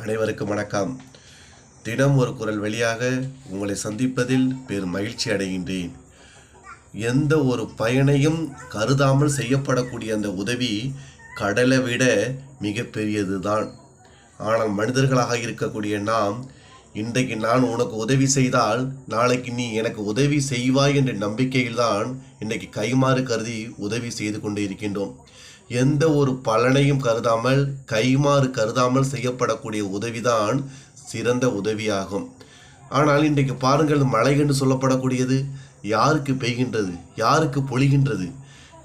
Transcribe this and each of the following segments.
அனைவருக்கும் வணக்கம். தினம் ஒரு குரல் வழியாக உங்களை சந்திப்பதில் பெரும் மகிழ்ச்சி அடைகின்றேன். எந்த ஒரு பயனையும் கருதாமல் செய்யப்படக்கூடிய அந்த உதவி கடலை விட மிகப்பெரியது தான். ஆனால் மனிதர்களாக இருக்கக்கூடிய நாம், இன்றைக்கு நான் உனக்கு உதவி செய்தால் நாளைக்கு நீ எனக்கு உதவி செய்வாய் என்ற நம்பிக்கையில்தான் இன்றைக்கு கைமாறு கருதி உதவி செய்து கொண்டு இருக்கின்றோம். எந்த ஒரு பலனையும் கருதாமல் கைமாறு கருதாமல் செய்யப்படக்கூடிய உதவிதான் சிறந்த உதவியாகும். ஆனால் இன்றைக்கு பாருங்கள், மழை என்று சொல்லப்படக்கூடியது யாருக்கு பெய்கின்றது, யாருக்கு பொழிகின்றது?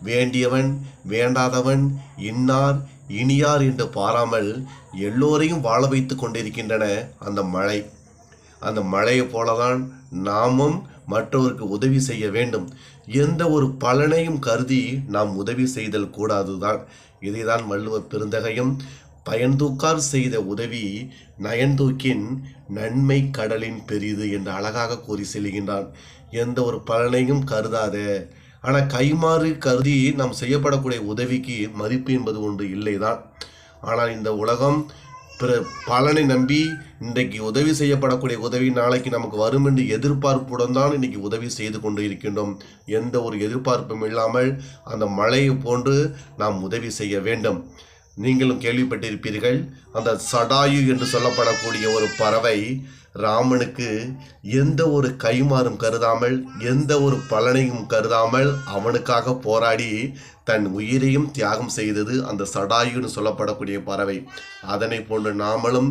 வேண்டியவன் வேண்டாதவன், இன்னார் இனியார் என்று பாராமல் எல்லோரையும் வாழ வைத்து கொண்டிருக்கின்றன அந்த மழை. அந்த மழையை போலதான் நாமும் மற்றவருக்கு உதவி செய்ய வேண்டும். எந்த ஒரு பலனையும் கருதி நாம் உதவி செய்தல் கூடாதுதான். இதைதான் வள்ளுவ பெருந்தகையும் பயன்தூக்கார் செய்த உதவி நயன்தூக்கின் நன்மை கடலின் பெரிது என்று அழகாக கூறி செல்கின்றான். எந்த ஒரு பலனையும் கருதாத, ஆனால் கைமாறு கருதி நாம் செய்யப்படக்கூடிய உதவிக்கு மதிப்பு என்பது ஒன்று இல்லைதான். ஆனால் இந்த உலகம் பிற பலனை நம்பி இன்றைக்கு உதவி செய்யப்படக்கூடிய உதவி நாளைக்கு நமக்கு வரும் என்று எதிர்பார்ப்புடன் தான் இன்றைக்கி உதவி செய்து கொண்டு இருக்கின்றோம். எந்த ஒரு எதிர்பார்ப்பும் இல்லாமல் அந்த மழையை போன்று நாம் உதவி செய்ய வேண்டும். நீங்களும் கேள்விப்பட்டிருப்பீர்கள், அந்த சடாயு என்று சொல்லப்படக்கூடிய ஒரு பறவை ராமனுக்கு எந்த ஒரு கைமாறும் கருதாமல் எந்த ஒரு பலனையும் கருதாமல் அவனுக்காக போராடி தன் உயிரையும் தியாகம் செய்தது அந்த சடாயுன்னு சொல்லப்படக்கூடிய பறவை. அதனை போன்று நாமளும்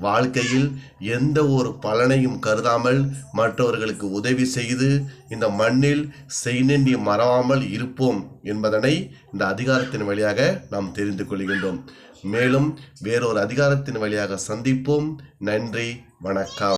வாழ்க்கையில் எந்த ஒரு பலனையும் கருதாமல் மற்றவர்களுக்கு உதவி செய்து இந்த மண்ணில் செய்நென்றி மறவாமல் இருப்போம் என்பதனை இந்த அதிகாரத்தின் வழியாக நாம் தெரிந்து கொள்கின்றோம். மேலும் வேறொரு அதிகாரத்தின் வழியாக சந்திப்போம். நன்றி, வணக்கம்.